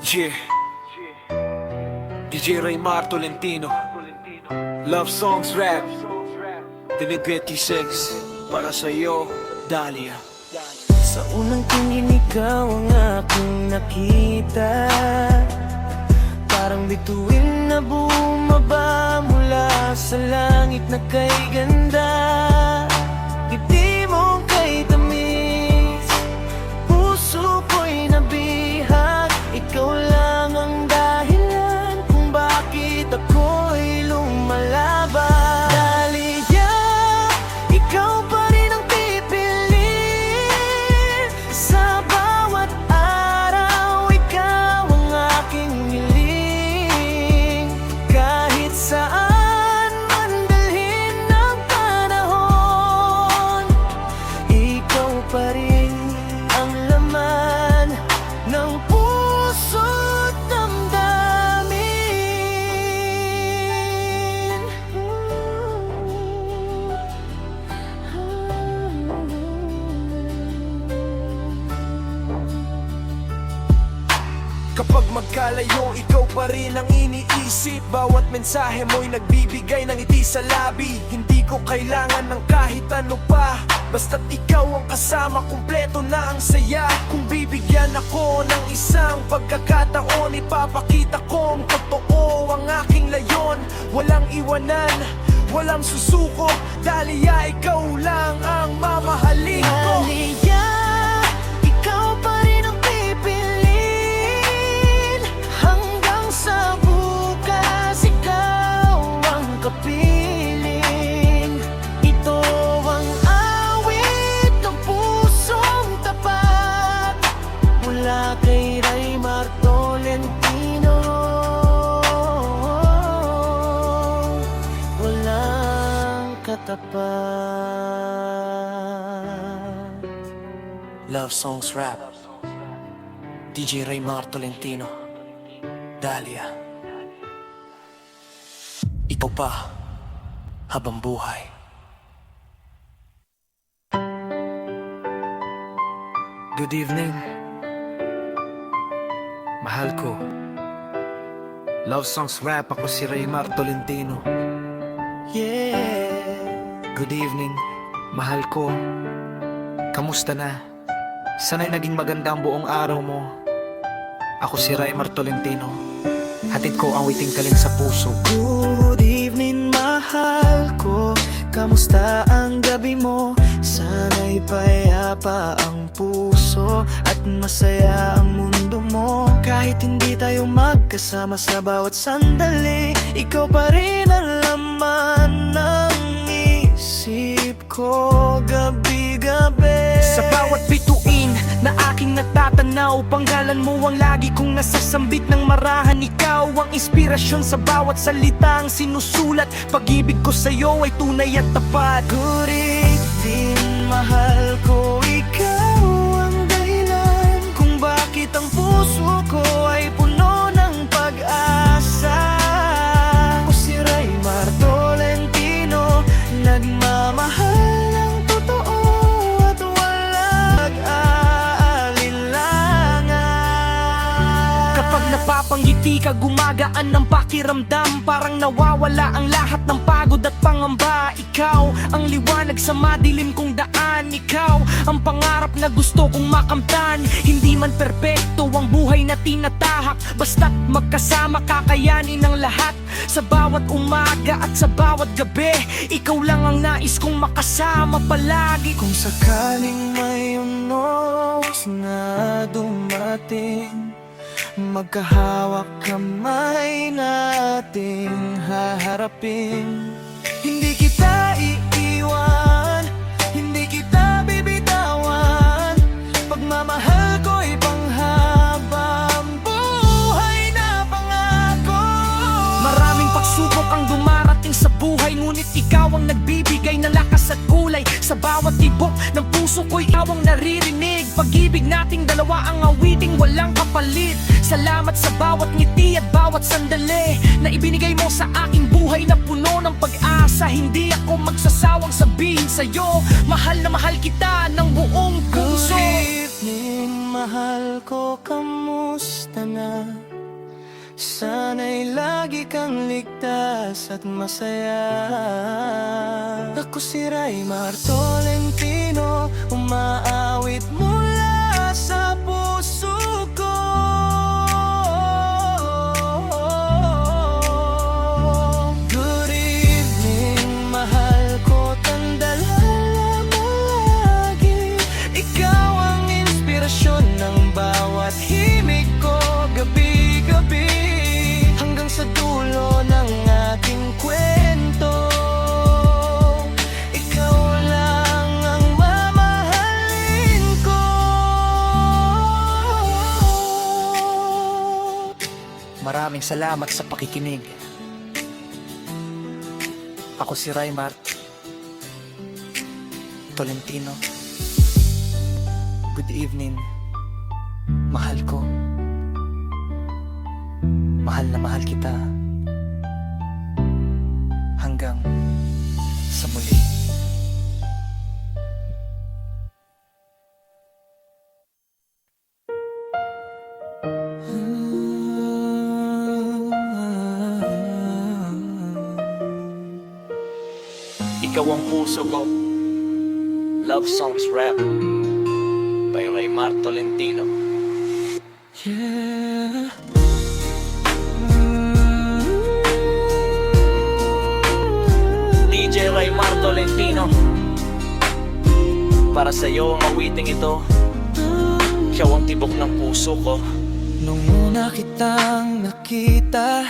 Yeah, DJ Raymar Tolentino, Love Songs Rap, Dinig 26, para sa'yo, Dahlia. Sa unang tingin ikaw ang aking nakita, parang bituin na bumaba mula sa langit na kay ganda. Ngiti mong kay tamis, puso ko'y nabihag. Ikaw lang ang dahilan kung bakit ako'y lumalaban. Dahlia, ikaw pa rin ang pipiliin. Sa bawat araw, ikaw ang aking hiling. Kahit saan man dalhin ng panahon, ikaw pa rin ang laman ng puso't damdamin. Kapag magkalayo, ikaw pa rin ang iniisip. Bawat mensahe mo'y nagbibigay ng ngiti sa labi. Hindi ko kailangan ng kahit ano pa, basta't ikaw ang kasama, kumpleto na ang saya. Kung bibigyan ako ng isang pagkakataon, ipapakita kong totoo ang aking layon. Walang iwanan, walang susuko. Dahlia, ikaw lang ang mamahalin ko. Dahlia, ikaw pa rin ang pipiliin. Hanggang sa bukas, ikaw ang kapiling. Ito ang awit ng pusong tapat, mula kay Raymar Tolentino. Walang katapat. Love Songs Rap, DJ Raymar Tolentino, Dahlia. Ikaw pa, habang buhay. Good evening, mahal ko. Love Songs Rap, ako si Raymar Tolentino. Yeah. Good evening, mahal ko. Kamusta na? Sana'y naging maganda ang buong araw mo. Ako si Raymar Tolentino. Hatid ko ang witing kaling sa puso. Good evening, mahal ko. Kamusta ang gabi mo? Sana'y payapa ang puso at masaya ang mundo mo. Kahit hindi tayo magkasama sa bawat sandali, ikaw pa rin ang laman ng isip ko gabi-gabi. Sa bawat bituin na aking natatanaw, panggalan mo ang lagi kong nasasambit ng marahan. Ikaw ang inspirasyon sa bawat salitang sinusulat. Pag-ibig ko sa'yo ay tunay at tapat. Good evening, mahal ko. Ikaw ang dahilan kung bakit ang puso ko ay puno ng pag-asa. Ako si Raymar Tolentino, nagmamahal ng totoo at walang pag-aalinlangan. Kapag napapangiti ka, gumagaan ng pakiramdam. Parang nawawala ang lahat ng pagod at pangamba. Ikaw ang liwanag sa madilim kong daan. Ikaw ang pangarap na gusto kong makamtan. Hindi man perpekto ang buhay na tinatahak, basta't magkasama kakayanin ang lahat. Sa bawat umaga at sa bawat gabi, ikaw lang ang nais kong makasama palagi. Kung sakaling may unos na dumating, magkahawak kamay nating haharapin. Hindi kita iiwan, hindi kita bibitawan. Pagmamahal ko'y panghabang buhay na pangako. Maraming pagsubok ang dumarating sa buhay, ngunit ikaw ang nagbibigay ng lakas at kulay. Sa bawat tibok ng puso ko'y ikaw ang naririnig. Pag-ibig nating dalawa ang awiting walang kapalit. Salamat sa bawat ngiti at bawat sandali na ibinigay mo sa aking buhay na puno ng pag-asa. Hindi ako magsasawang sabihin sa'yo, mahal na mahal kita ng buong puso. Good evening, mahal ko, kamusta na? Sana'y lagi kang ligtas at masaya. Ako si Raymar Tolentino, umaawit mula sa puso ko. Good evening, mahal ko, tandalala mo lagi. Ikaw ang inspirasyon ng bawat himig ko, gabi-gabi, hanggang sa dulo ng aking kwento. Ikaw lang ang mamahalin ko. Maraming salamat sa pakikinig. Ako si Raymar Tolentino. Good evening, mahal ko. Mahal na mahal kita. Hanggang sa muli. Ikaw ang puso ko. Love Songs Rap by Raymar Tolentino. Yeah. DJ Raymar Tolentino. Para sa'yo ang awiting ito. Ikaw ang tibok ng puso ko. Nung una kitang nakita,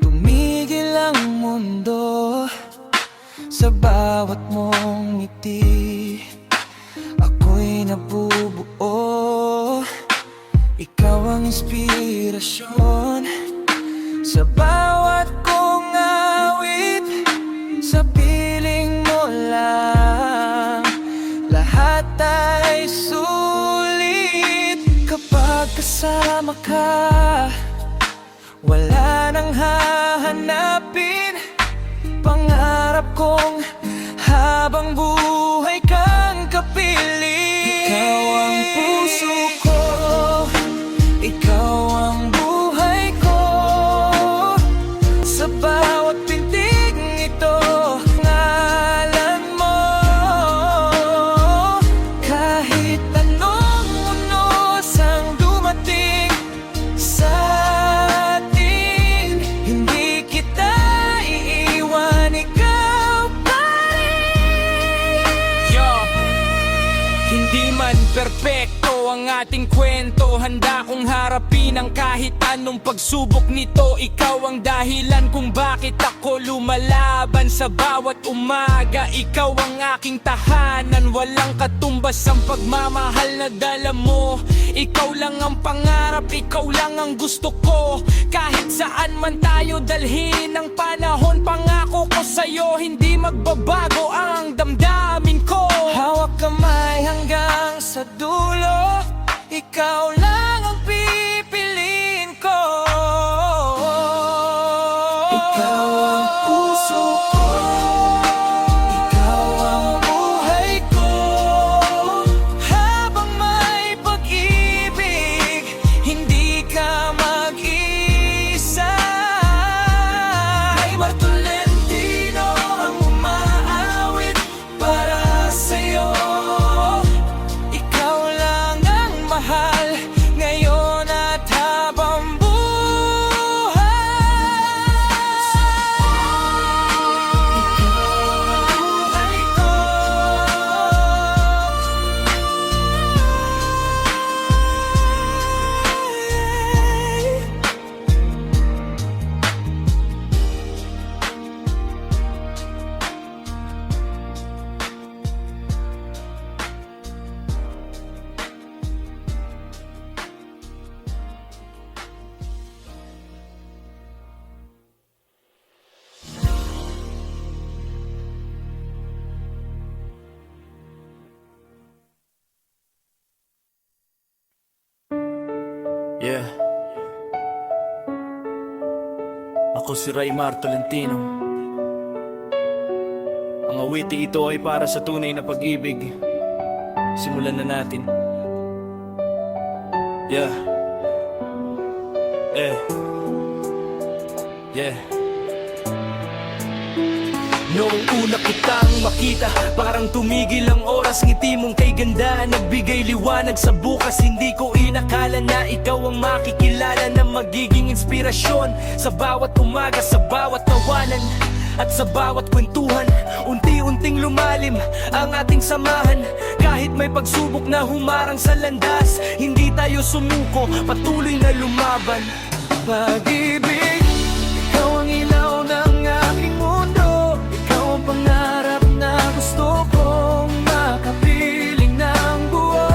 tumigil ang mundo. Sa bawat mong ngiti, ako'y nabubuo. Ikaw ang inspirasyon sa bawat kong awit. Sa piling mo lang, lahat ay sulit. Kapag kasama ka, wala nang hahanapin. Pangarap kong habang buhay kang kapiling. Ikaw ang puso ko, ikaw ang buhay ko. Sa bawat pintig ito, ngalan mo. Kahit anong unos ang dumating sa atin, hindi kita iiwan, ikaw pa rin. Yo, hindi man perpekto ang ating kwento, handa kong harapin ang kahit anong pagsubok nito. Ikaw ang dahilan kung bakit ako lumalaban sa bawat umaga. Ikaw ang aking tahanan, walang katumbas ang pagmamahal na dala mo. Ikaw lang ang pangarap, ikaw lang ang gusto ko. Kahit saan man tayo dalhin ng panahon, pangako ko sa'yo, hindi magbabago ang damdamin ko. Hawak kamay hanggang sa dulo, ikaw lang ang pipiliin ko. Ikaw ang puso ko, ikaw ang buhay ko. Habang may pag-ibig, hindi ka mag-isa. Raymar Tolentino ang umaawit para sa'yo. Ikaw lang ang mahal ngayon at habang buhay. Ikaw Yeah. Ako si Raymar Tolentino. Ang awiti ito ay para sa tunay na pag-ibig. Simulan na natin. Yeah. Yeah. Noong una kitang makita, parang tumigil ang oras. Ngiti mong kay ganda, nagbigay liwanag sa bukas. Hindi ko inakala na ikaw ang makikilala na magiging inspirasyon sa bawat umaga, sa bawat tawanan at sa bawat kwentuhan. Unti-unting lumalim ang ating samahan. Kahit may pagsubok na humarang sa landas, hindi tayo sumuko, patuloy na lumaban. Pag-ibig, ikaw ang ilaw ng aking mundo. Ikaw ang pangarap na gusto kong makapiling ng buo.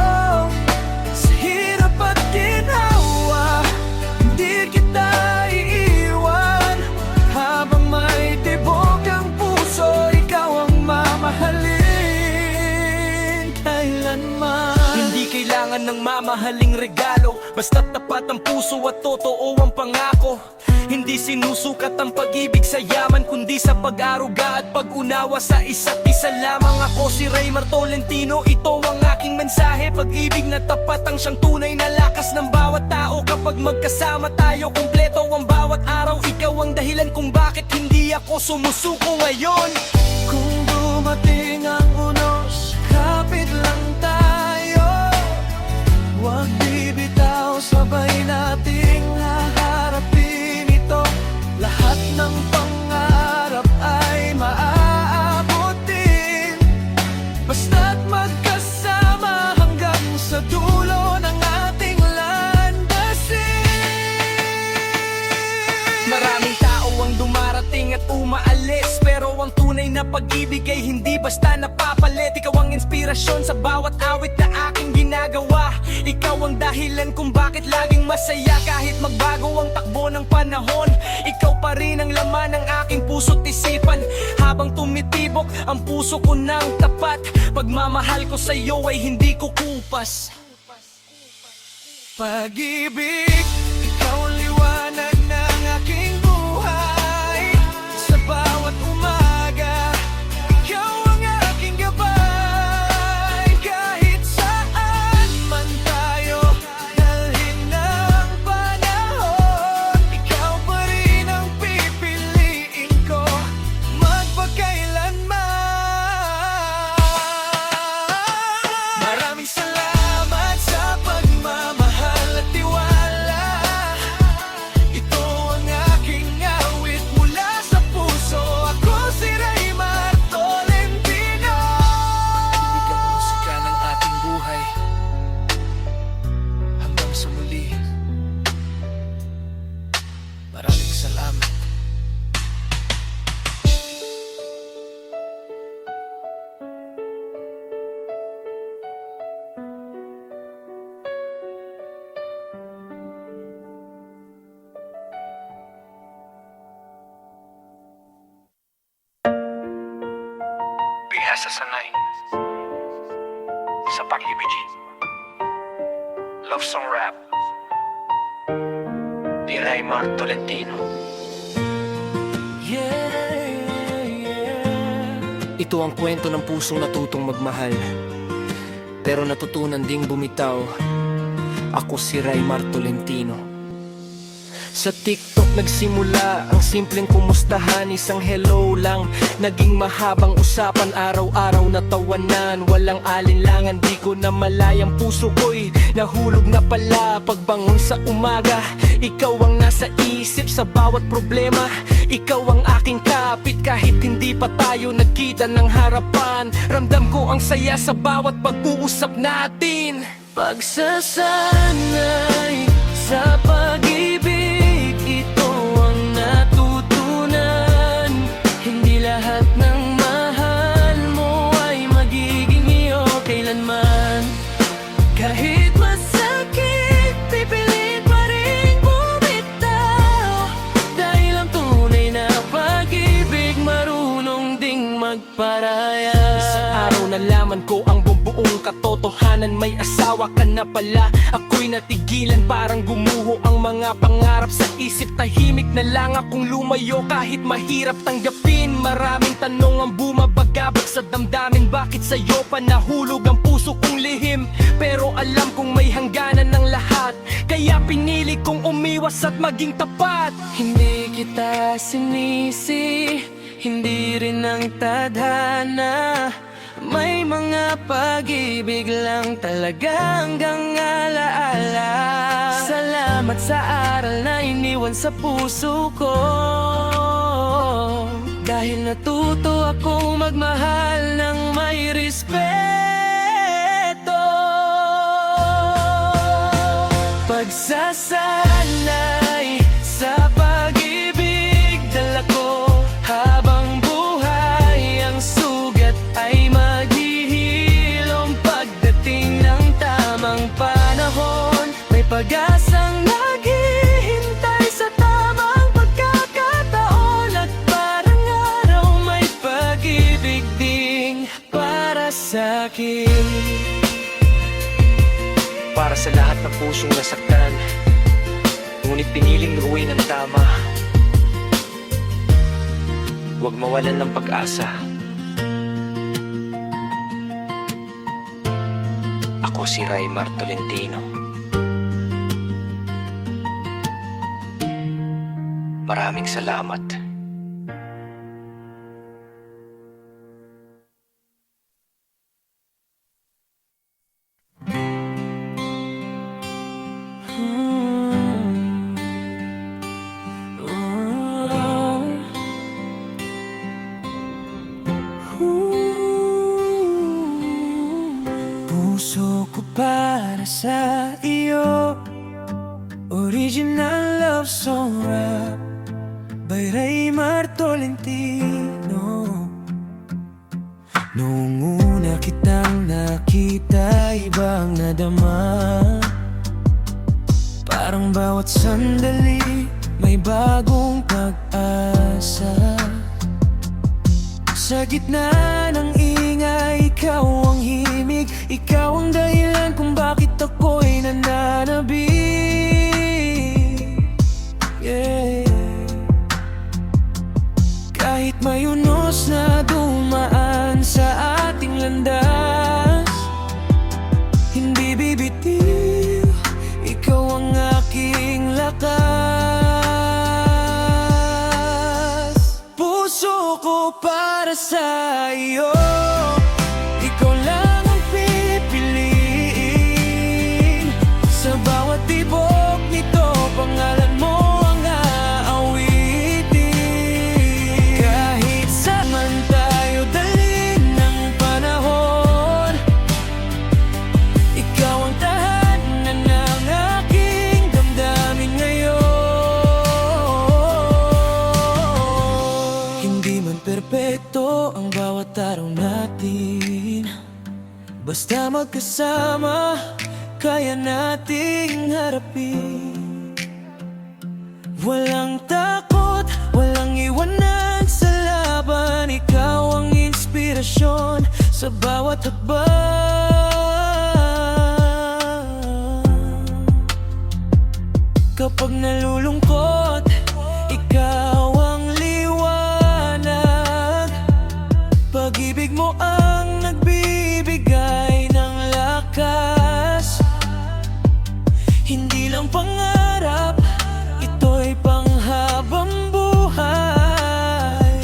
Sa hirap at ginhawa, hindi kita iiwan. Habang may tibok ang puso, ikaw ang mamahalin kailanman. Hindi kailangan ng mamahaling regalo, basta't tapat ang puso at totoo ang pangako. Hindi sinusukat ang pag-ibig sa yaman, kundi sa pag-aruga at pag-unawa sa isa't isa lamang. Ako si Raymar Tolentino, ito ang aking mensahe. Pag-ibig na tapat ang siyang tunay na lakas ng bawat tao. Kapag magkasama tayo, kumpleto ang bawat araw. Ikaw ang dahilan kung bakit hindi ako sumusuko ngayon. Kung dumating ang unos, kapit lang tayo. Huwag bibitaw, sabay nating haharapin ito. Lahat ng pangarap ay maaabot din, basta't magkasama hanggang sa dulo ng ating landasin. Maraming tao ang dumarating at umaalis, pero ang tunay na pag-ibig ay hindi basta napapalit. Ikaw ang inspirasyon sa bawat awit na aking ginagawa. Ikaw ang dahilan kung bakit laging masaya. Kahit magbago ang takbo ng panahon, ikaw pa rin ang laman ng aking puso't isipan. Habang tumitibok ang puso ko ng tapat, pagmamahal ko sa iyo ay hindi ko kupas. Pag-ibig, ikaw ang liwanag ng aking buhay. Sa bawat umaga, ikaw ang aking gabay. Kahit saan man tayo dalhin ng panahon, ikaw pa rin ang pipiliin ko magpakailanman. Maraming salamat sa pagmamahal at tiwala. Ito ang aking awit mula sa puso. Ako si Raymar Tolentino. Pag-ibig ang musika ng ating buhay. Hanggang sa muli. Maraming salamat. Bihasa sanay sa pag-ibig. Love song rap ni Raymar Tolentino. Ito ang kwento ng pusong natutong magmahal, pero natutunan ding bumitaw. Ako si Raymar Tolentino. Sa TikTok nagsimula ang simpleng kumustahan. Isang hello lang, naging mahabang usapan. Araw-araw na tawanan, walang alinlangan. Di ko na malayang puso ko'y nahulog na pala. Pagbangon sa umaga, ikaw ang nasa isip sa bawat problema. Ikaw ang aking kapit kahit hindi pa tayo nagkita ng harapan. Ramdam ko ang saya sa bawat pag-uusap natin. Pagsasanay sa pag-ibig, ito ang natutunan. Hindi lahat ng mahal mo ay magiging iyo kailanman. Kahit masakit, pipilit pa rin bumitaw. Dahil ang tunay na pag-ibig marunong ding magparaya. Isang araw nalaman ko ang buong katotohanan. kasalanan, may asawa ka na pala. Ako'y natigilan, parang gumuho ang mga pangarap sa isip. Tahimik na lang akong lumayo kahit mahirap tanggapin. Maraming tanong ang bumabagabag sa damdamin. Bakit sa'yo pa nahulog ang puso kong lihim? Pero alam kong may hangganan ng lahat, kaya pinili kong umiwas at maging tapat. Hindi kita sinisi, hindi rin ang tadhana. May mga pag-ibig lang talaga hanggang alaala. Salamat sa aral na iniwan sa puso ko, dahil natuto akong magmahal ng may respeto. Pagsasanay sa pag-ibig dala ko habang buhay. Ang sugat ay maghihilom pagdating ng tamang panahon. May pag-asang naghihintay sa tamang pagkakataon. At parang araw may pag-ibig ding para sa'kin. Para sa lahat ng pusong nasaktan, ngunit piniling gawin ang tama. Huwag mawalan ng pag-asa. Ako si Raymar Tolentino. Maraming salamat. Puso ko para sa iyo, original love song rap by Raymar Tolentino. Noong una kitang nakita, ibang nadama. Parang bawat sandali may bagong pag-asa. Sa gitna ng ingay, ikaw ang himig. Ikaw ang dahilan kung bakit ako'y nananabik. Yeah. Kahit may unos na dumaan sa ating landas, hindi bibitiw, ikaw ang aking lakas. Puso ko para sa iyo, ikaw lang ang pipiliin. Sa bawat tibok nito, pangalan mo ang aawitin. Kahit saan tayo dalhin ng panahon, ikaw ang tahanan ng aking damdamin ngayon. Hindi man perpekto ang bawat araw natin, basta magkasama, kaya nating harapin. Walang takot, walang iwanan sa laban. Ikaw ang inspirasyon sa bawat hakbang. Kapag nalulungkot, ikaw ang liwanag. Pag-ibig mo ang nagbibigay ng lakas. Hindi lang pangarap, ito'y panghabang buhay.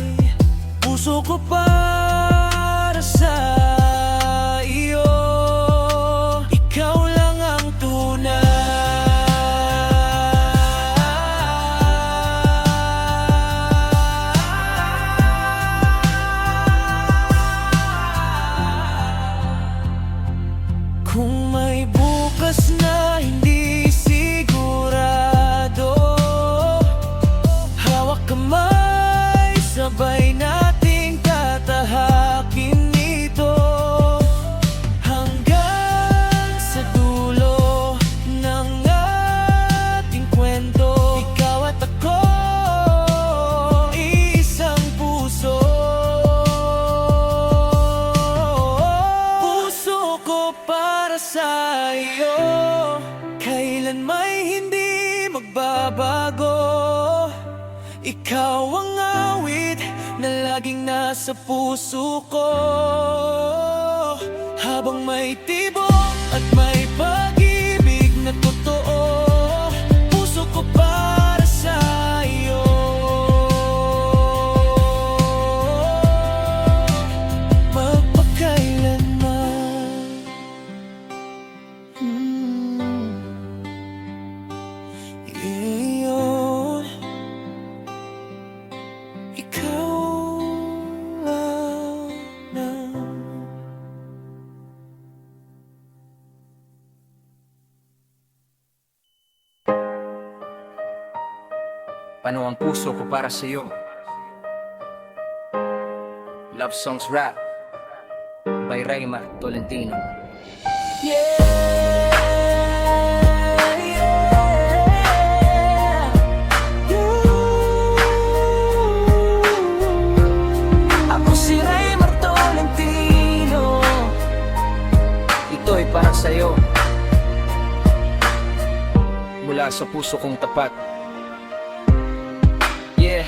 Puso ko para sa iyo, ikaw lang ang tunay. Kung may bukas na hindi sigurado, magbabago. Ikaw ang awit na laging nasa puso ko. Habang may tibok at may pag-ibig na totoo, puso ko para sa'yo. Magpakailanman. Iyon, ikaw na. Paano ang puso ko para sa'yo? Love Songs Rap by Raymar Tolentino. Ako si Raymar Tolentino. Ito ay para sa'yo, mula sa puso kong tapat. Yeah.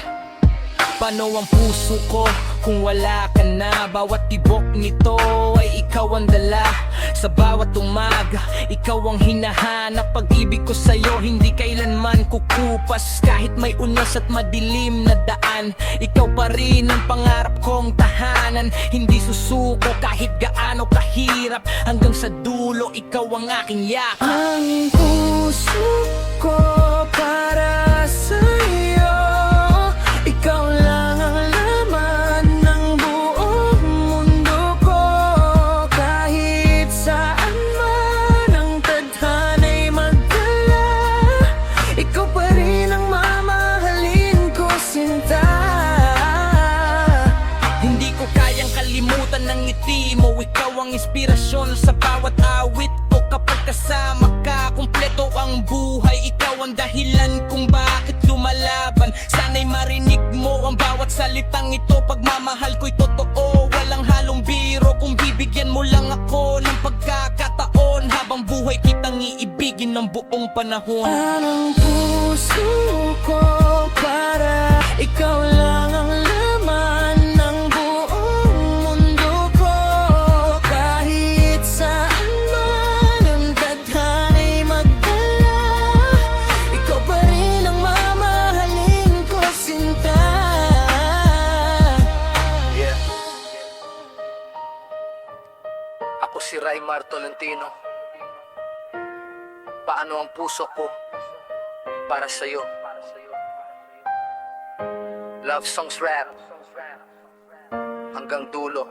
Paano ang puso ko kung wala ka na? Bawat tibok nito ay ikaw ang dala. Sa bawat umaga, ikaw ang hinahanap. Pag-ibig ko sa'yo hindi kailanman kukupas. Kahit may unas at madilim na daan, ikaw pa rin ang pangarap kong tahanan. Hindi susuko kahit gaano kahirap. Hanggang sa dulo, ikaw ang aking yakap. Ang puso ko para sa'yo, ikaw lang ang laman ng buong mundo ko. Kahit saan man ang tadhana'y magdala, ikaw pa rin ang mamahalin ko, sinta. Hindi ko kayang kalimutan ng ngiti mo. Ikaw ang inspirasyon sa bawat awit ko. Kapag kasama ka, kumpleto ang buhay. Ikaw ang dahilan kung bakit lumalaban. Sana'y marinig mo ang bawat salitang ito. Pagmamahal ko'y totoo, walang halong biro. Kung bibigyan mo lang ako ng pagkakataon, habang buhay kitang iibigin ng buong panahon. Ang puso ko para ikaw lang ang laman ng buong mundo ko. Kahit saan man ang tadhana'y magdala, ikaw pa rin ang mamahalin ko, sinta. Yeah. Ako si Raymar Tolentino. Paano ang puso ko para sa'yo? Love Songs Rap hanggang dulo,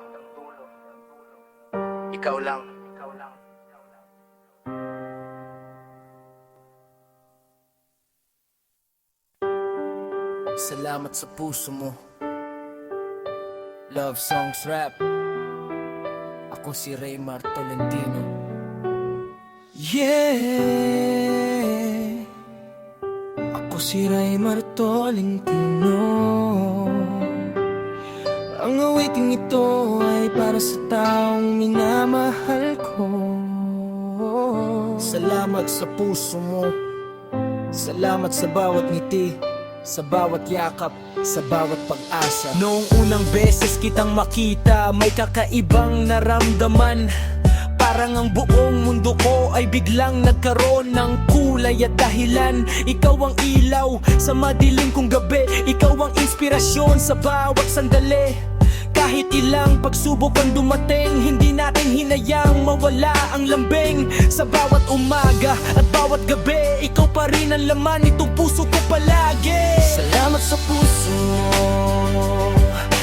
ikaw lang. Salamat sa puso mo. Love Songs Rap. Ako si Raymar Tolentino. Yeah, ako si Raymar Tolentino. Ang awiting ito ay para sa taong minamahal ko. Salamat sa puso mo. Salamat sa bawat ngiti, sa bawat yakap, sa bawat pag-asa. Noong unang beses kitang makita, may kakaibang naramdaman. Parang ang buong mundo ko ay biglang nagkaroon ng kulay at dahilan. Ikaw ang ilaw sa madilim kong gabi. Ikaw ang inspirasyon sa bawat sandali. Kahit ilang pagsubok ang dumating, hindi natin hinayang mawala ang lambing. Sa bawat umaga at bawat gabi, ikaw pa rin ang laman nitong puso ko palagi. Salamat sa puso mo,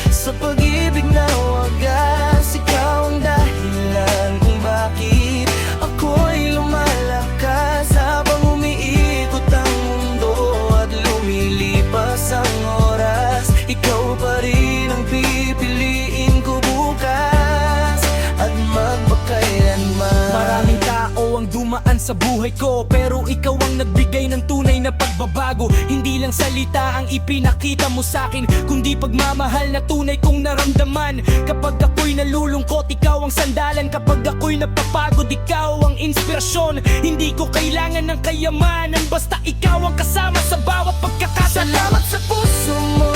sa pag-ibig na wagas. Ikaw ang dahilan kung bakit ako'y lumalakas. Habang umiikot ang mundo at lumilipas ang oras, ikaw pa rin ang pipiliin ko bukas at magpakailanman. Maraming tao ang dumaan sa buhay ko, pero ikaw ang nagbigay ng tunay na pagbabago. Hindi lang salita ang ipinakita mo sa'kin, kundi pagmamahal na tunay kong naramdaman. Kapag ako ako'y nalulungkot, ikaw ang sandalan. Kapag ako'y napapagod, ikaw ang inspirasyon. Hindi ko kailangan ng kayamanan, basta ikaw ang kasama sa bawat pagkakataon. Salamat sa puso mo,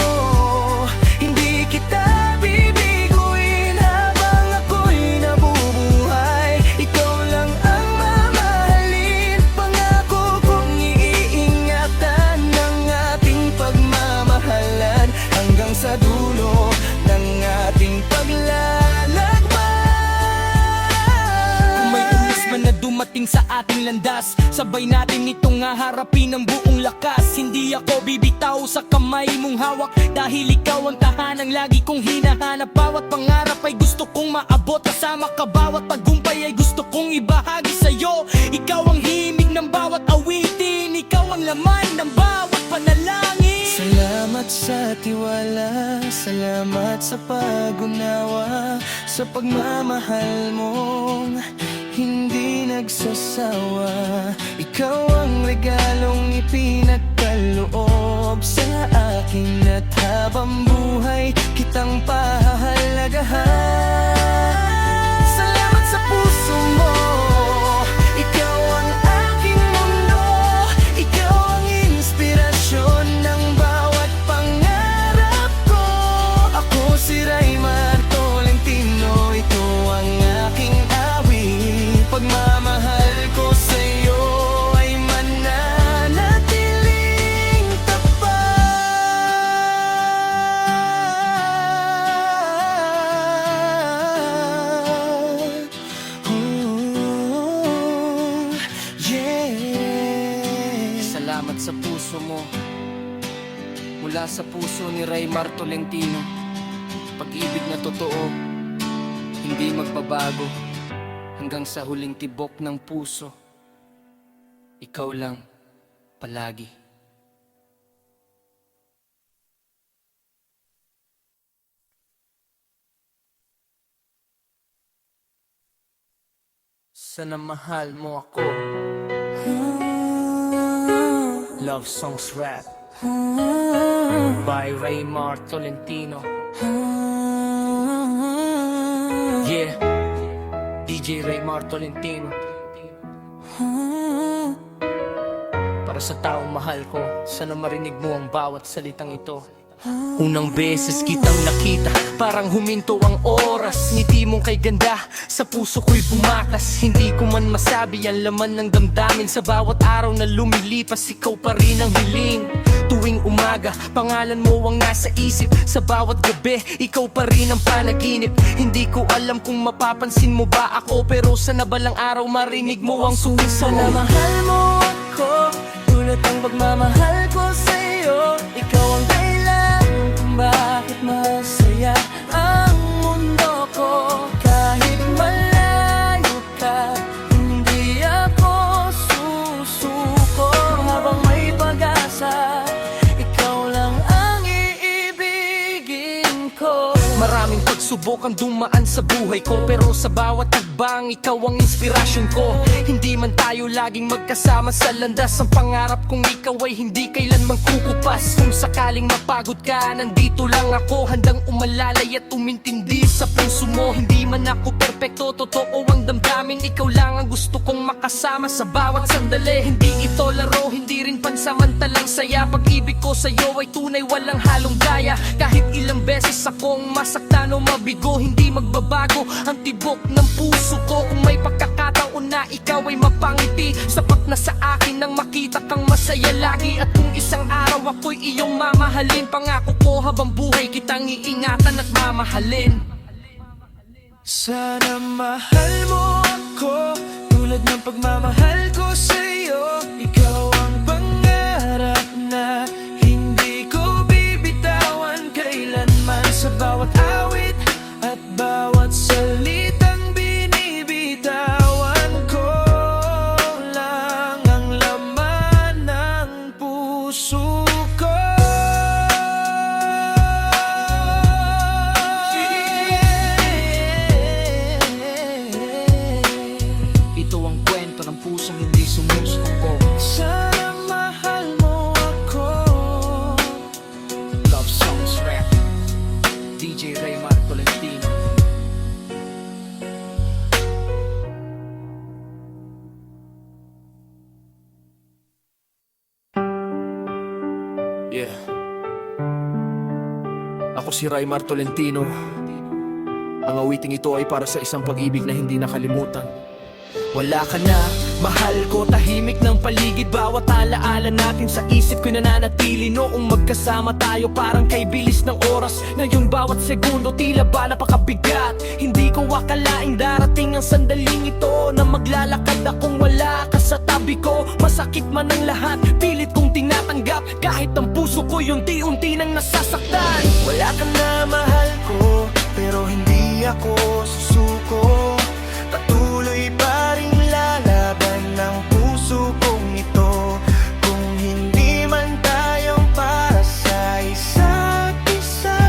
hindi kita bibiguin habang ako'y nabubuhay. Ikaw lang ang mamahalin, pangako kong iingatan ng ating pagmamahalan hanggang sa dulo ng ating paglalakbay. Kung may umis man na dumating sa ating landas, sabay natin itong haharapin ng buong lakas. Hindi ako bibitaw sa kamay mong hawak, dahil ikaw ang tahanang lagi kong hinahanap. Bawat pangarap ay gusto kong maabot, kasama ka. Bawat tagumpay ay gusto kong ibahagi sa'yo. Ikaw ang himig ng bawat awitin, ikaw ang laman ng bawat panalangin. Salamat sa tiwala, salamat sa pag-unawa, sa pagmamahal mong hindi nagsasawa. Ikaw ang regalong ipinagkaloob sa akin, at habang buhay kitang pahahalagahan. Salamat sa puso mo, ikaw ang aking mundo, ikaw ang inspirasyon ng bawat pangarap ko. Ako si Raymar Tolentino, ito ang aking awit. Pagmamahal ko sa'yo ay mananatiling tapat. Oh, yeah. Salamat sa puso mo, mula sa puso ni Raymar Tolentino. Pag-ibig na totoo, hindi magbabago, hanggang sa huling tibok ng puso. Ikaw lang palagi. Sana mahal mo ako. Love Songs Rap by Raymar Tolentino. Yeah, DJ Raymar Tolentino. Para sa taong mahal ko, sana marinig mo ang bawat salitang ito. Unang beses kitang nakita, parang huminto ang oras. Ngiti mong kay ganda, sa puso ko'y pumakas. Hindi ko man masabi ang laman ng damdamin. Sa bawat araw na lumilipas, ikaw pa rin ang hiling. Tuwing umaga, pangalan mo ang nasa isip. Sa bawat gabi, ikaw pa rin ang panaginip. Hindi ko alam kung mapapansin mo ba ako, pero sana balang araw marinig mo ang suwing ko. Sana mahal mo ako, tulad ng pagmamahal ko sa'yo. Ikaw ang dahilan kung bakit masaya ang mundo ko. Kahit malayo ka, hindi ako susuko. Habang may pag-asa, ikaw lang ang iibigin ko. Maraming pagsubok ang dumaan sa buhay ko, pero sa bawat tagbang, ikaw ang inspirasyon ko. Hindi man tayo laging magkasama sa landas, ang pangarap kong ikaw ay hindi kailanman kukupas. Kung sakaling mapagod ka, nandito lang ako, handang umalalay at umintindi sa puso mo. Hindi man ako perpekto, totoo ang damdamin. Ikaw lang ang gusto kong makasama sa bawat sandali. Hindi ito laro, hindi rin pansamantalang saya. Pag-ibig ko sa'yo ay tunay, walang halong gaya. Kahit ilang beses akong masaktan o mabigo, hindi magbabago ang tibok ng puso ko. Kung may pagkakataon na ikaw ay mapangiti, sapat na sa akin nang makita kang masaya lagi. At kung isang araw ako'y iyong mamahalin, pangako ko habang buhay kitang iingatan at mamahalin. Sana mahal mo ako, tulad ng pagmamahal ko sa'yo. Ikaw ang pangarap na hindi ko bibitawan kailanman. Sa bawat awit at bawat salitang binibitawan ko, lang ang laman ng puso ko. Ito ang kwento ng pusong hindi sumusuko. Yeah. Ako si Raymar Tolentino. Ang awiting ito ay para sa isang pag-ibig na hindi nakalimutan. Wala ka na, mahal ko, tahimik ng paligid. Bawat alaala natin sa isip ko'y nananatili. Noong magkasama tayo parang kay bilis ng oras. Ngayon bawat segundo tila ba napakabigat. Hindi ko akalaing darating ang sandaling ito na maglalakad akong wala ka sa tabi ko. Masakit man ang lahat, pilit kong tinatanggap. Kahit ang puso ko unti-unti nang nasasaktan. Wala ka na, mahal ko, pero hindi ako susuko. Patuloy pa rin lalaban ng puso kong ito. Kung hindi man tayong para sa isa't isa,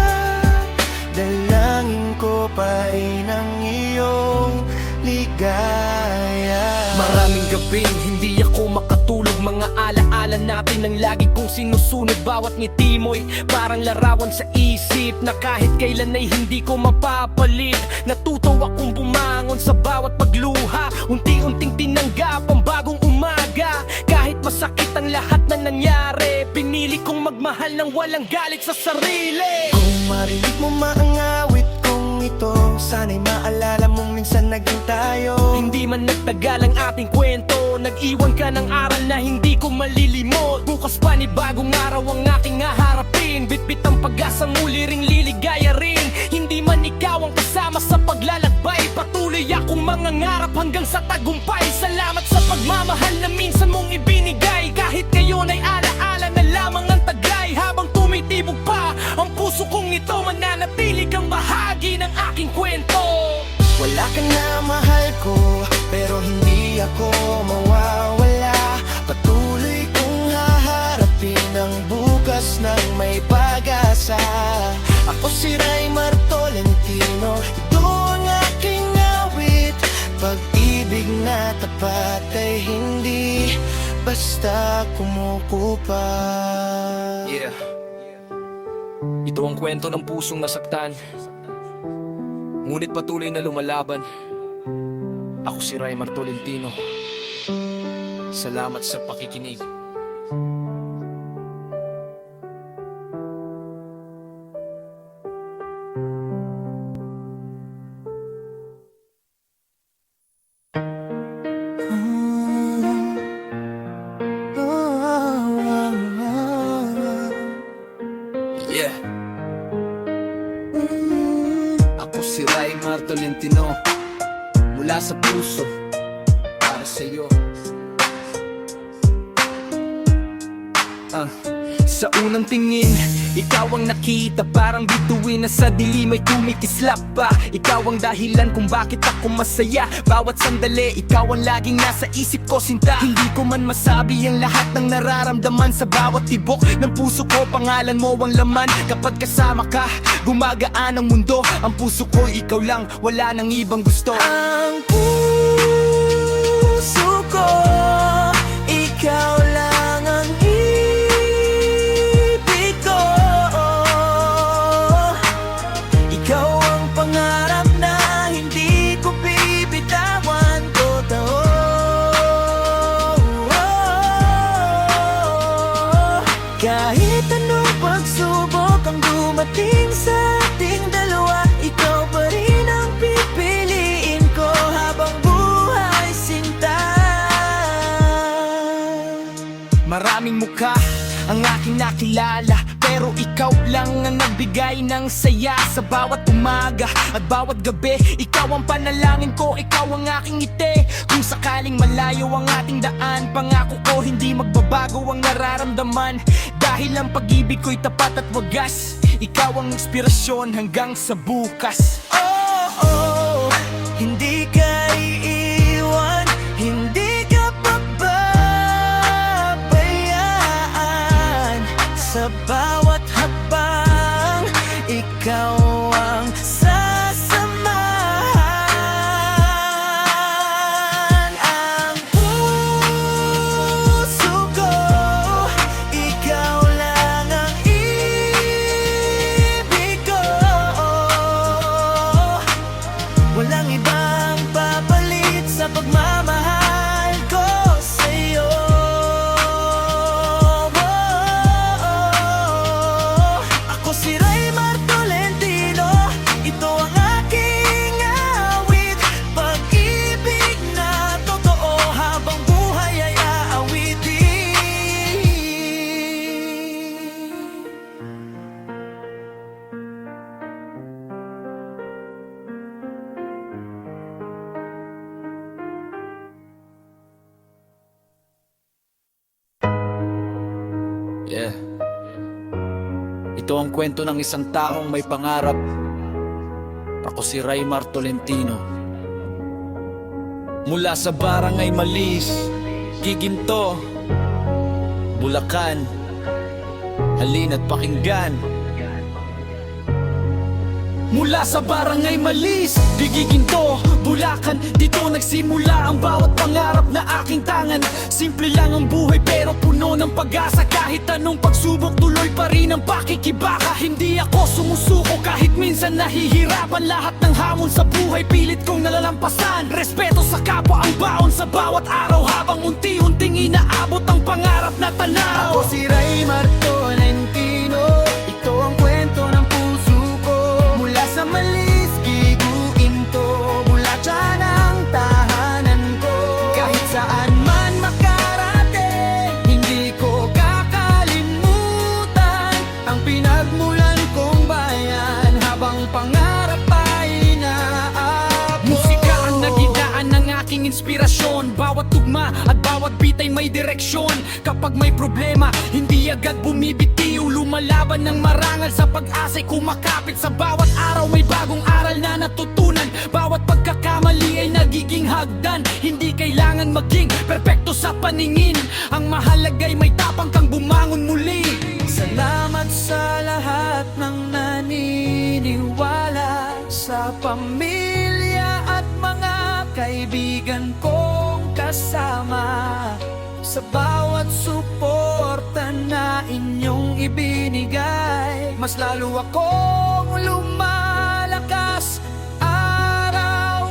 dalangin ko pa rin ang iyong ligaya. Maraming gabing hindi ako makatulog. Mga alaala natin ang lagi kong sinusunod. Bawat ngiti mo'y parang larawan sa isip na kahit kailan ay hindi ko mapapalit. Natuto akong bumangon sa bawat pagluha. Unti-unting tinanggap ang bagong umaga. Kahit masakit ang lahat na nangyari, pinili kong magmahal ng walang galit sa sarili. Kung marinig mo maangawit kong ito, sana'y maalala mong minsan naging tayo. Hindi man nagtagal ang ating kwento, nag-iwan ka ng aral na hindi ko malilimot. Bukas pa ni bagong araw ang aking haharapin. Bitbit ang pag-asang muli ring liligaya rin. Hindi man ikaw ang kasama sa paglalakbay, patuloy akong mangangarap hanggang sa tagumpay. Salamat sa pagmamahal na minsan mong ibinigay. Kahit ngayon ay alaala na lamang ang taglay. Habang tumitibok pa ang puso kong ito, mananatili kang bahagi ng aking kwento. Wala ka na, mahal ko, pero hindi ako mawawala. Patuloy kong haharapin ang bukas ng may pag-asa. Ako si Raymar Tolentino, ito ang aking awit. Pag-ibig na tapat ay hindi basta kumukupa. Yeah. Ito ang kwento ng pusong nasaktan, ngunit patuloy na lumalaban. Ako si Raymar Tolentino. Salamat sa pakikinig. Yeah. Ako si Raymar Tolentino, mula sa puso, para sa'yo. Sa unang tingin, ikaw ang nakita, parang bituin na sa dilim ay tumikislap pa. Ikaw ang dahilan kung bakit ako masaya. Bawat sandali, ikaw ang laging nasa isip ko, sinta. Hindi ko man masabi ang lahat ng nararamdaman. Sa bawat tibok ng puso ko, pangalan mo ang laman. Kapag kasama ka, gumagaan ang mundo. Ang puso ko, ikaw lang, wala nang ibang gusto. Ang puso ko, ikaw lang ang ibig ko. Ikaw ang pangarap na hindi ko bibitawan totoo. Kahit anong pagsubok ang dumating sa ating dalawa, ikaw pa rin ang pipiliin ko habang buhay sinta. Maraming mukha ang aking nakilala, pero ikaw lang ang nagbigay ng saya sa bawat umaga at bawat gabi. Ikaw ang panalangin ko, ikaw ang aking ngiti. Kung sakaling malayo ang ating daan, pangako ko hindi magbabago ang nararamdaman. Dahil ang pag-ibig ko'y tapat at wagas. Ikaw ang inspirasyon hanggang sa bukas. Oh, hindi ka iiwan, hindi ka pababayaan. Sa bawat habang, ikaw ang sasamahan. Ang puso ko, ikaw lang ang ibig ko. Wala Yeah. Ito ang kwento ng isang taong may pangarap. Ako si Raymar Tolentino. Mula sa Barangay Malis, Giginto, Bulacan. Halina't pakinggan. Mula sa Barangay Malis, Giginto, Bulacan. Dito nagsimula ang bawat pangarap na aking tangan. Simple lang ang buhay pero puno ng pag-asa. Kahit anong pagsubok, tuloy pa rin ang pakikibaka. Hindi ako sumusuko kahit minsan nahihirapan. Lahat ng hamon sa buhay pilit kong nalalampasan. Respeto sa kapwa ang baon sa bawat araw. Habang unti-unting inaabot ang pangarap na tanaw. Ako si Raymar Tolentino. Ito ang kwento ng puso ko. Mula sa Malis, Giginto, Bulacan ang tahanan ko. Kahit saan man makarating, hindi ko kakalimutan ang pinagmulan kong bayan. Habang pangarap ay inaabot. Musika ang nagidaan ng aking inspirasyon. Bawat tugma at bawat beat ay may direksyon. Kapag may problema, hindi agad bumibitiw. Lumalaban ng marangal sa pag-asa'y kumakapit. Sa bawat araw may bagong aral na natutunan. Bawat pagkakamali ay nagiging hagdan. Hindi kailangan maging perpekto sa paningin. Ang mahalaga'y may tapang kang bumangon muli. Salamat sa lahat ng naniniwala, sa pamilya at mga kaibigan kong kasama, sa bawat suporta na inyong ibinigay. Mas lalo akong lumalakas araw-araw.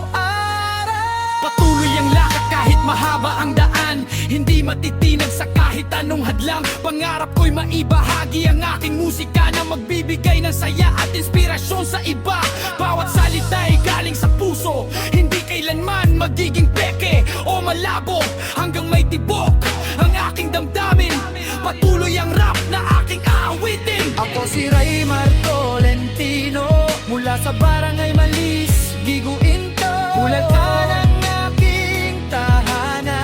Patuloy ang lakad kahit mahaba ang daan. Hindi matitinag sa kahit anong hadlang. Pangarap ko'y maibahagi ang aking musika na magbibigay ng saya at inspirasyon sa iba. Bawat salita ay galing sa puso, hindi kailanman magiging peke o malabo. Hanggang may tibok ang aking damdamin, patuloy ang rap na aking aawitin. Ako si Raymar Tolentino. Mula sa Barangay Malis, Giginto, Bulacan ang aking tahanan.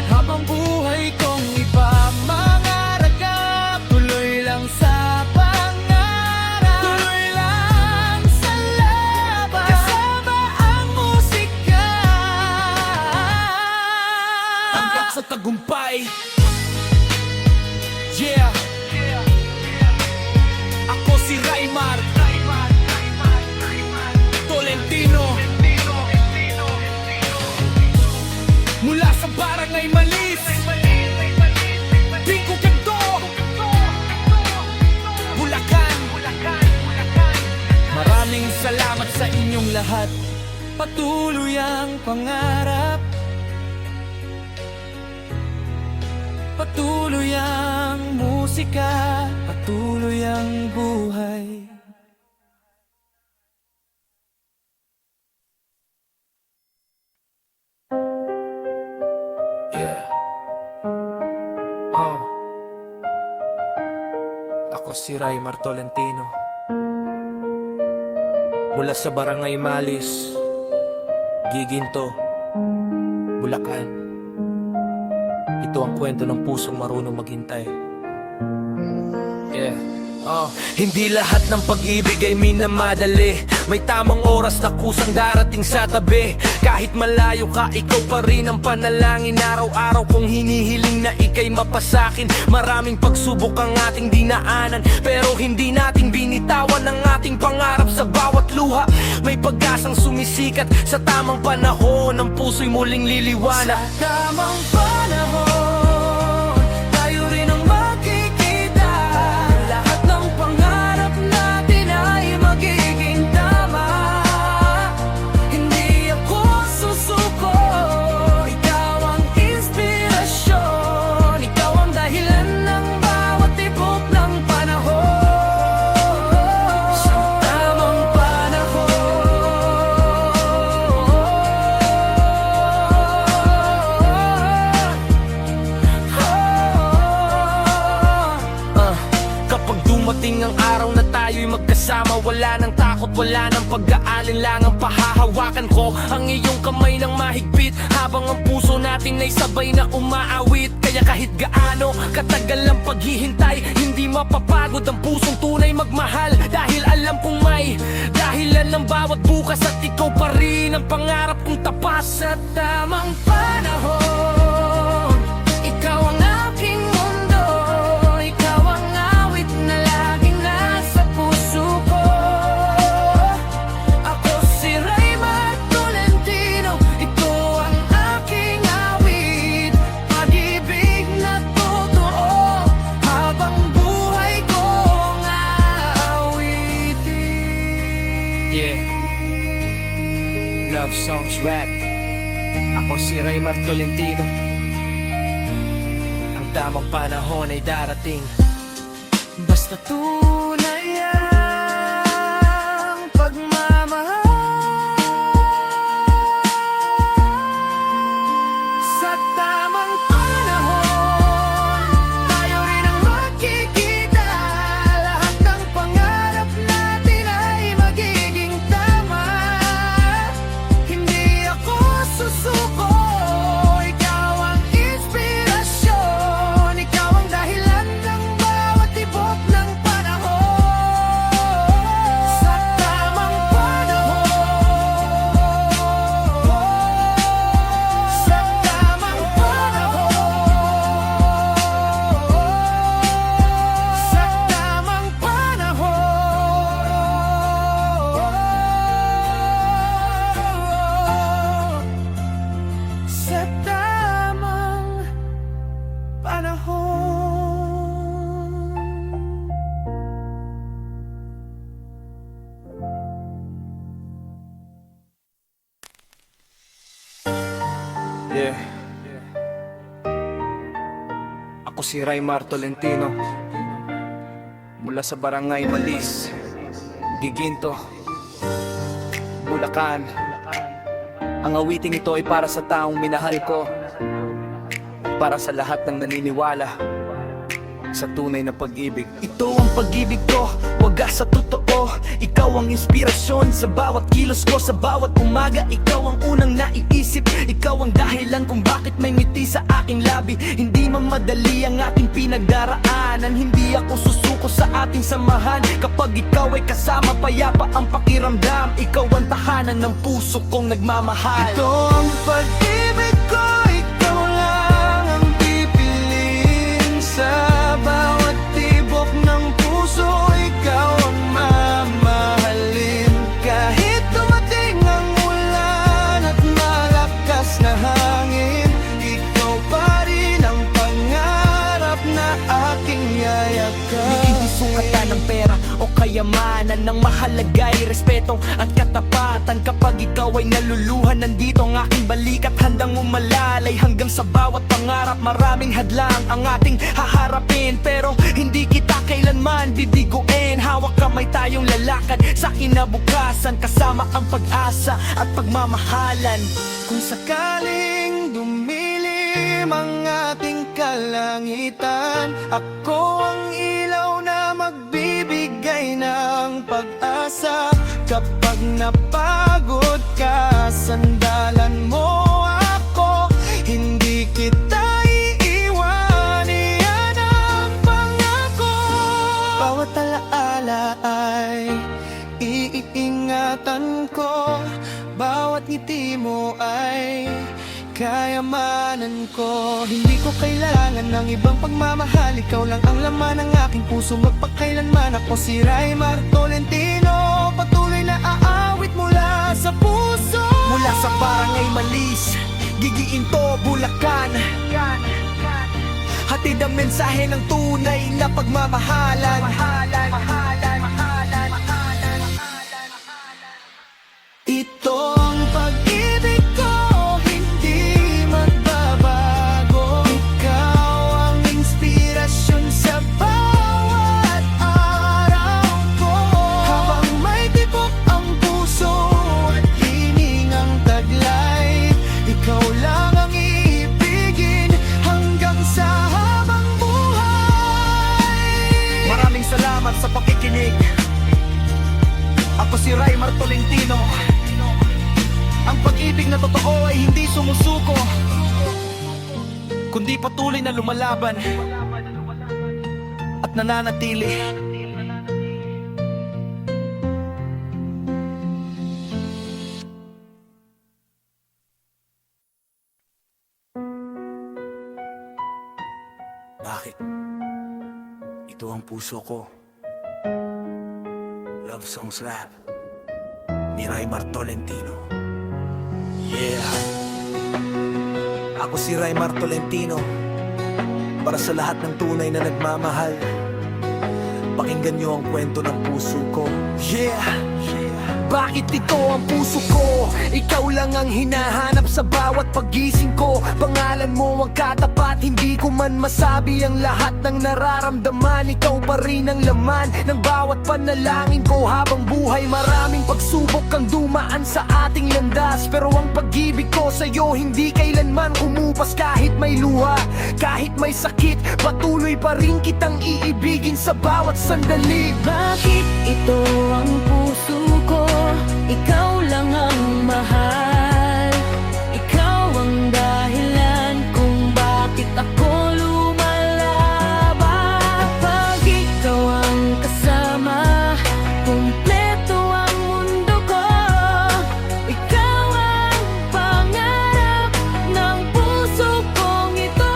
Habang buhay kong ipamangaragap, tuloy lang sa pangarap, tuloy lang sa laban, kasama ang musika. Hanggang sa tagumpay. Yeah. Ako si Raymar Tolentino. Mula sa Barangay Malis, Giginto, Bulacan. Maraming salamat sa inyong lahat. Patuloy ang pangarap, patuloy ang musika, patuloy ang buhay. Yeah. Oh. Ako si Raymar Tolentino. Mula sa Barangay Malis, Giginto, Bulacan. Ito ang kwento ng pusong marunong maghintay. Yeah. Hindi lahat ng pag-ibig ay minamadali. May tamang oras na kusang darating sa tabi. Kahit malayo ka, ikaw pa rin ang panalangin. Araw-araw kong hinihiling na ika'y mapasakin. Maraming pagsubok ang ating dinaanan, pero hindi natin binitawan ang ating pangarap. Sa bawat luha, may pag-asang sumisikat. Sa tamang panahon, ang puso'y muling liliwanag. Sa tamang panahon, tayo rin ang magkikita. Lahat ng pangarap natin ay magiging tama. Hindi ako susuko, ikaw ang inspirasyon. Ikaw ang dahilan ng bawat tibok ng panahon. Sa tamang panahon, Kapag dumating ang araw na tayo'y magkasama, wala nang takot, wala nang pag-aalinlangang pahahawakan ko ang iyong kamay ng mahigpit, habang ang puso natin ay sabay na umaawit. Kaya Kahit gaano katagal ang paghihintay, hindi mapapagod ang pusong tunay magmahal. Dahil alam kong may dahilan ng bawat bukas, at ikaw pa rin ang pangarap kong tapat. Sa tamang panahon, ikaw ang aking mundo, ikaw ang awit na laging nasa puso ko. Ako si Raymar Tolentino, ito ang aking awit, pag-ibig na totoo, habang buhay kong aawitin. Yeah, love songs rap. Ako si Raymar Tolentino. Ang tamang panahon ay darating. Basta tunay ang pagmamahal. Sa tamang panahon, tayo rin ang magkikita. Lahat ng pangarap natin ay magiging tama. Hindi ako susuko, ikaw ang inspirasyon, ikaw ang dahilan ng bawat tibok ng panahon. Sa tamang panahon, sa tamang panahon, sa tamang panahon, sa tamang panahon. Yeah. Ako si Raymar Tolentino, mula sa Barangay Malis, Giginto, Bulacan. Ang awiting ito ay para sa taong minahal ko, para sa lahat ng naniniwala sa tunay na pag-ibig. Ito ang pag-ibig ko, wagas sa totoo. Ikaw ang inspirasyon sa bawat kilos ko. Sa bawat umaga, ikaw ang unang naiisip. Ikaw ang dahilan kung bakit may ngiti sa aking labi. Hindi man madali ang ating pinagdaraanan, hindi ako susuko sa ating samahan. Kapag ikaw ay kasama, payapa ang pakiramdam. Ikaw ang tahanan ng puso kong nagmamahal. Ito ang pag-ibig ko, ikaw lang ang pipiliin. Sa bawat tibok ng puso, ikaw ang mamahalin. Kahit dumating ang ulan at malakas na hangin, ikaw pa rin ang pangarap na aking yayakan. Hindi sungatan ng pera o kayamanan, ng mahalaga ay respeto at katapatan. Kapag ikaw ay naluluhan, nandito ang aking balikat, handang umalalay hanggang sa bawat pangarap. Maraming hadlang ang ating haharapin, pero hindi kita kailanman bibiguin. Hawak kamay tayong lalakad sa kinabukasan, kasama ang pag-asa at pagmamahalan. Kung sakaling dumilim ang ating kalangitan, ako ang ilaw na magbibigay ng pag-asa. Kapag napagod ka, sandalan mo ako, hindi kita iiwan, iyan ang pangako. Bawat alaala ay iingatan ko, bawat ngiti mo ay kayamanan ko. Hindi ko kailangan ng ibang pagmamahal, ikaw lang ang laman ng aking puso magpakailanman. Ako si Raymar Tolentino, patuloy na aawit mula sa puso. Mula sa Barangay Malis, Giginto, Bulacan, hatid ang mensahe ng tunay na pagmamahalan. Ito ang pag-ibig ko, hindi magbabago. Ikaw ang inspirasyon sa bawat araw ko. Habang may tibok ang puso at hiningang taglay, ikaw lang ang iibigin hanggang sa habang buhay. Maraming salamat sa pakikinig. Ako si Raymar Tolentino. Ang pag-ibig na totoo ay hindi sumusuko. kundi patuloy na lumalaban at nananatili. Bakit? Ito ang puso ko. Love Songs Rap ni Raymar Tolentino. Yeah! Ako si Raymar Tolentino, para sa lahat ng tunay na nagmamahal. Pakinggan niyo ang kwento ng puso ko. Yeah! Bakit ito ang puso ko? Ikaw lang ang hinahanap sa bawat pagising ko. Pangalan mo ang katapat, hindi ko man masabi ang lahat ng nararamdaman. Ikaw pa rin ang laman ng bawat panalangin ko. Habang buhay maraming pagsubok kang dumaan sa ating landas, pero ang pag-ibig ko sa'yo hindi kailanman umupas. Kahit may luha, kahit may sakit, patuloy pa rin kitang iibigin sa bawat sandali. Bakit ito ang puso ko? Ikaw lang ang mahal. Ikaw ang dahilan kung bakit ako lumalaban. Pag ikaw ang kasama, kumpleto ang mundo ko. Ikaw ang pangarap ng puso kong ito.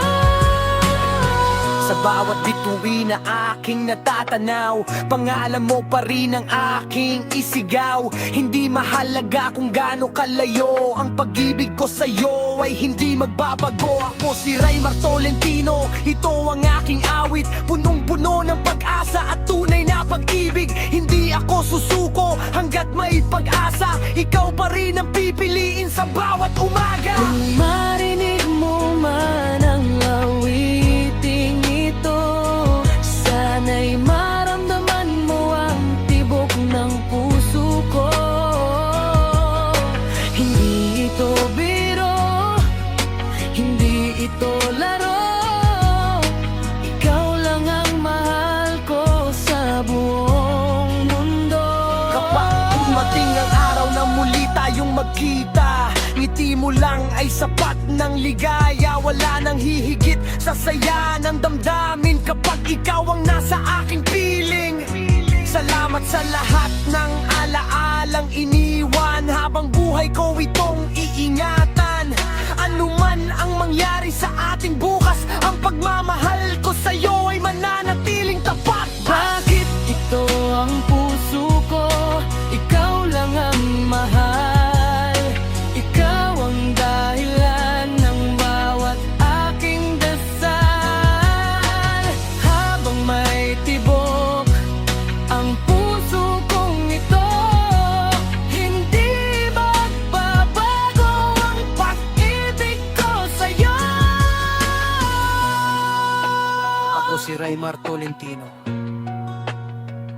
Sa bawat bituin na aking natatanaw, pangalan mo pa rin ang aking isigaw. Hindi mahalaga kung gaano kalayo, ang pag-ibig ko sa'yo ay hindi magbabago. Ako si Raymar Tolentino, ito ang aking awit, punong-puno ng pag-asa at tunay na pag-ibig. Hindi ako susuko hanggat may pag-asa, ikaw pa rin ang pipiliin sa bawat umaga. Kung marinig mo man ang awiting ito, sana'y maramdaman mo ang tibok ng puso ko. Hindi ito biro, hindi ito laro. Ikaw lang ang mahal ko sa buong mundo. Kapag dumating ang araw na muli tayong magkita, ngiti mo lang ay sapat ng ligaya. Wala nang hihigit sa saya ng damdamin kapag ikaw ang nasa aking piling. Salamat sa lahat ng alaalang iniwan, habang buhay ko itong iingatan. Ano man ang mangyari sa ating bukas, ang pagmamahal ko sa'yo ay mananatiling tapat. Bakit ito ang puso ko? Ikaw lang ang mahal. Ikaw ang dahilan ng bawat aking dasal. Habang may tibok ang puso kong ito, hindi magbabago ang pag-ibig ko sa'yo. Ako si Raymar Tolentino.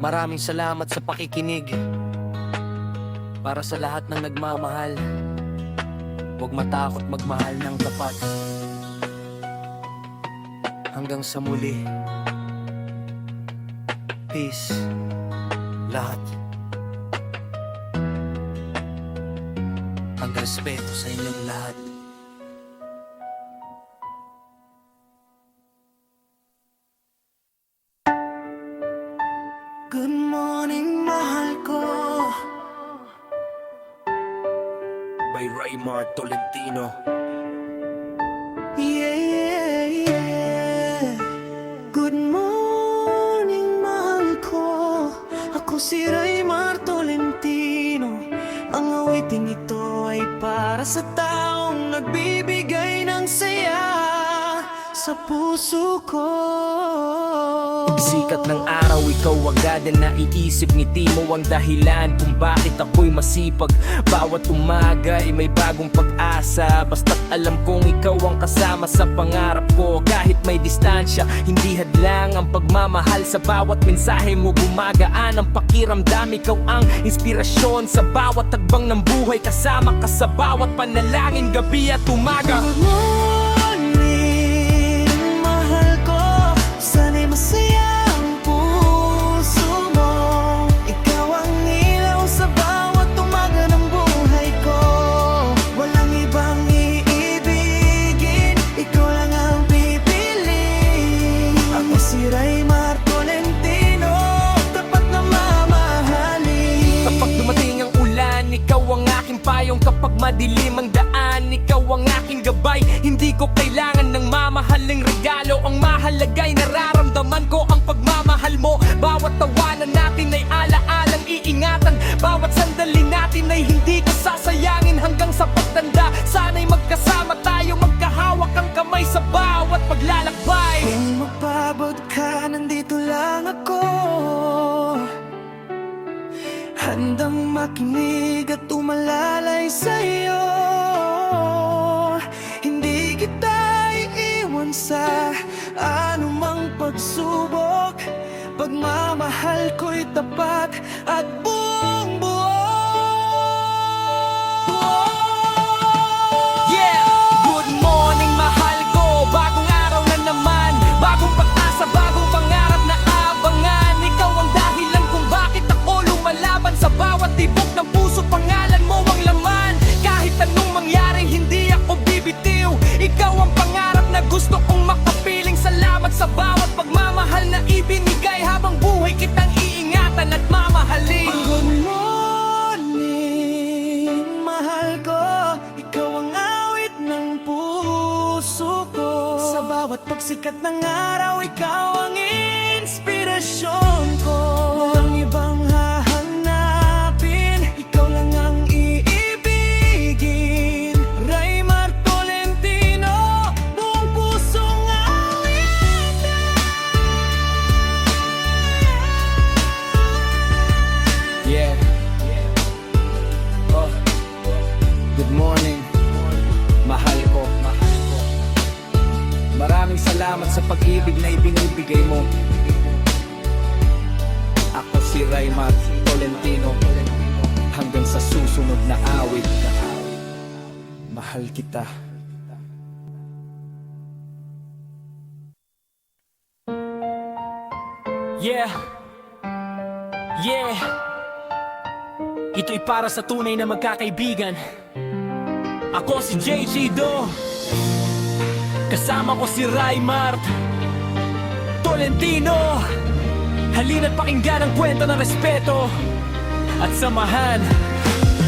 Maraming salamat sa pakikinig. Para sa lahat ng nagmamahal, huwag matakot magmahal ng tapat. Hanggang sa muli. Peace. Lahat. Ang respeto sa inyong lahat. Good morning, mahal ko. By Raymar Tolentino. Yeah, yeah. Good morning, mahal ko. Ako si Raymar Tolentino. Ang awiting ito ay para sa taong nagbibigay ng saya sa puso ko. Sikat ng araw, ikaw agad ang naiisip. Ngiti mo ang dahilan kung bakit ako'y masipag. Bawat umaga ay may bagong pag-asa, basta't alam kong ikaw ang kasama sa pangarap ko. Kahit may distansya, hindi hadlang ang pagmamahal. Sa bawat mensahe mo gumagaan ang pakiramdam. Ikaw ang inspirasyon sa bawat tagbang ng buhay. Kasama ka sa bawat panalangin, gabi at umaga. Good morning, mahal ko. Sana'y masaya ang puso mo. Ikaw ang ilaw sa bawat umaga ng buhay ko. Walang ibang iibigin, ikaw lang ang gabay. Hindi ko kailangan ng mamahaling regalo. Ang mahalaga'y nararamdaman ko ang pagmamahal mo. Bawat tawanan natin ay ala-alang iingatan. Bawat sandali natin ay hindi ko sasayangin. Hanggang sa pagtanda, sana'y magkasama tayo, magkahawak ang kamay sa bawat paglalakbay. Kung mapabot ka, nandito lang ako, handang makinig at umalalay sa'yo. Hindi kita iiwan sa anumang pagsubok. Pagmamahal ko'y tapat at buong buo. Yeah! Good morning, mahal ko. Bagong araw na naman, bagong pag-asa, bagong pangarap na abangan. Ikaw ang dahilan kung bakit ako lumalaban. Sa bawat tibok ng puso, pangalan mo ang laman. Kahit anong mangyari, hindi ako bibitiw. Ikaw ang pangarap na gusto kong makapiling. Salamat sa bawat pagmamahal na ibinigay. Habang buhay kitang iingatan at mamahalin. Good morning, mahal ko. Ikaw ang awit ng puso ko. Sa bawat pagsikat ng araw, ikaw ang inspirasyon ko. Walang ibang hahanapin, ikaw lang ang iibigin. Raymar Tolentino, buong pusong awitin. Yeah. Oh. Good morning, mahal ko. Maraming salamat sa pag-ibig na ibinibigay mo. Ako si Raymar Tolentino. Hanggang sa susunod na awit, mahal kita. Yeah. Yeah. Ito'y para sa tunay na magkakaibigan. Ako si JG Do. Kasama ko si Raymar Tolentino. Halina't pakinggan ang kwento ng respeto at samahan.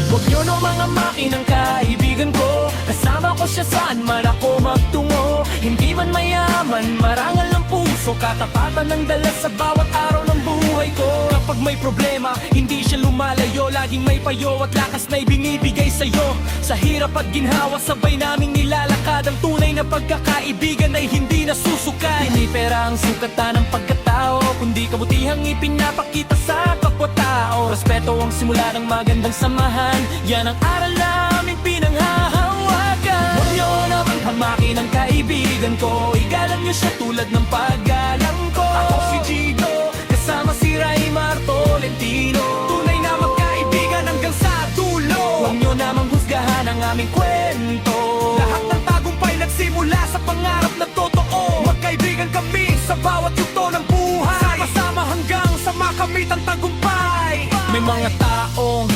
Huwag niyo no mga makinang kaibigan ko. Kasama ko siya saan man ako magtungo. Hindi man mayaman, marangal ng puso. Katapatan ng dala sa bawat araw ng buhay ko. Kapag may problema, hindi siya lumalayo. Laging may payo at lakas na ibinibigay sa'yo. Sa hirap at ginhawa, sabay naming nilalakad. Ang tunay na pagkakaibigan ay hindi nasusukay. Hindi pera ang sukatan ng pagkatao, kundi kabutihang ipinapakita sa kapwa-tao. Respeto ang simula ng magandang samahan. Yan ang aral namin pinanghahawakan. Huwag niyo naman hamakin ang kaibigan ko. Igalang niyo siya tulad ng paggalang ko. Ako si Gino, kasama si Raymar Tolentino. Tunay na magkaibigan hanggang sa dulo. Huwag niyo namang husgahan ang aming kwento. Lahat ng tagumpay nagsimula sa pangarap na totoo. Magkaibigan kami sa bawat yugto ng buhay. Sama-sama hanggang sa makamit ang tagumpay. May mga taong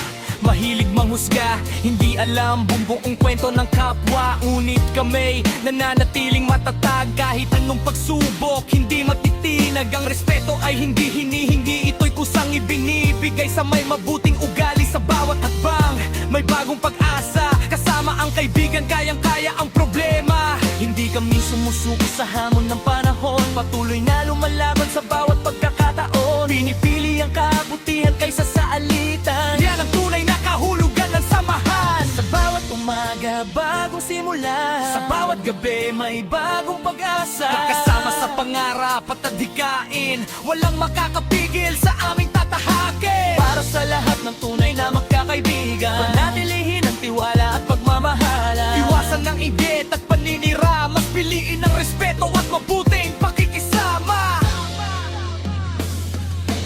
mahilig manghusga, hindi alam buong kwento ng kapwa. Ngunit kami nananatiling matatag. Kahit anong pagsubok, hindi matitinag. Ang respeto ay hindi hinihingi, ito'y kusang ibinibigay sa may mabuting ugali. Sa bawat hakbang, may bagong pag-asa. Kasama ang kaibigan, kayang-kaya ang problema. Hindi kami sumusuko sa hamon ng panahon. Patuloy na lumalaban sa bawat pagkakataon. Pinipili ang kabutihan kaysa sa alitan. Yan ang tunay na kahulugan ng samahan. Sa bawat umaga, bagong simula. Sa bawat gabi, may bagong pag-asa. Magkasama sa pangarap at adhikain. Walang makakapigil sa aming tatahakin. Para sa lahat ng tunay na magkakaibigan, panatilihin ang tiwala at pagmamahala. Iwasan ng inggit at paninira. Mas piliin ang respeto at mabuting pakikisama.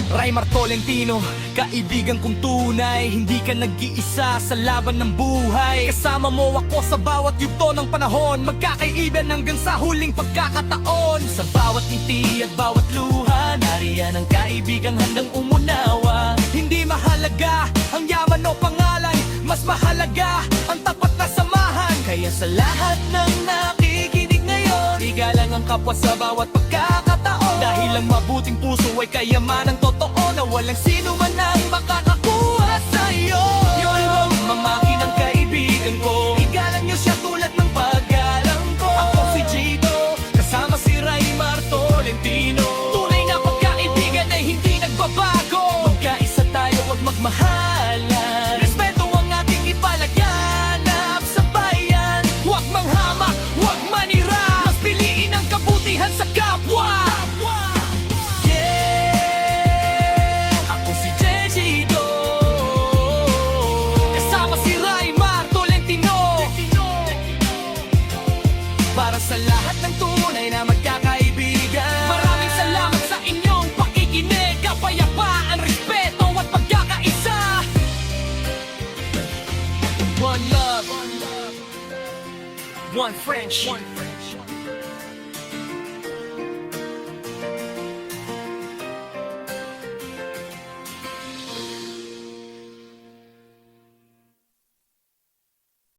Raymar Tolentino, kaibigan kong tunay. Hindi ka nag-iisa sa laban ng buhay. Kasama mo ako sa bawat yugto ng panahon. Magkakaibigan hanggang sa huling pagkakataon. Sa bawat ngiti at bawat luha, nariyan ang kaibigan handang umunawa. Hindi mahalaga ang yaman o pangalan, mas mahalaga ang tapat na samahan. Kaya sa lahat ng nakikinig ngayon, igalang ang kapwa sa bawat pagkakataon. Dahil ang mabuting puso ay kayamanang totoo na walang sino man ang makakakuha sa'yo. Yun ang mamaki ng kaibigan ko. Igalang niyo siya tulad ng pagkain. one French.